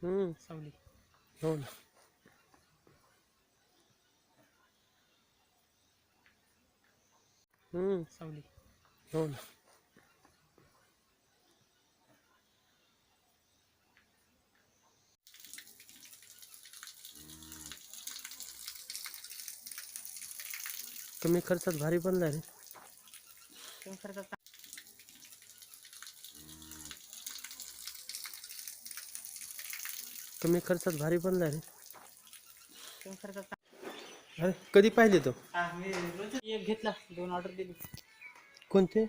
सावली. हो ना. सावली. हो ना. कमी खर्चात भारी बनला रे. कमी खर्चात कमी खर्चात भारी बनला रे. कमी खर्चात अरे कधी पाहिले तो? मी रोज एक घेतला, 2 ऑर्डर दिली. कोणते?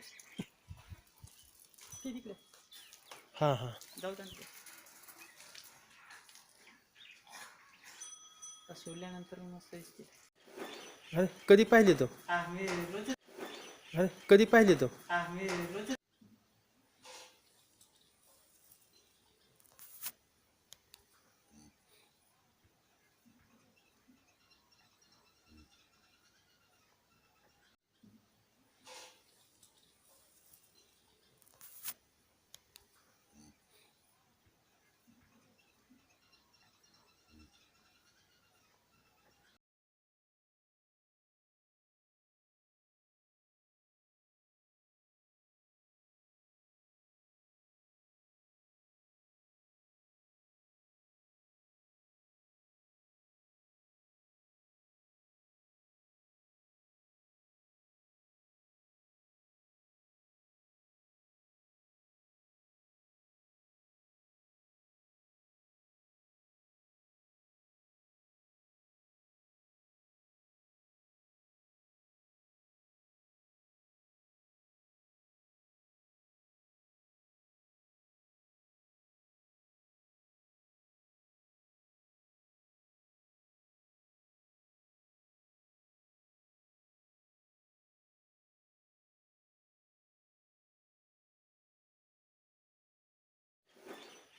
ते तिकडे हां हां. जाऊ द्या. शिवल्यानंतर मस्त दिसते. अरे कधी पाहिले तो? मी रोज अरे कधी पाहिले तो? मी रोज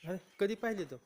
अरे कधी पाहिले तो?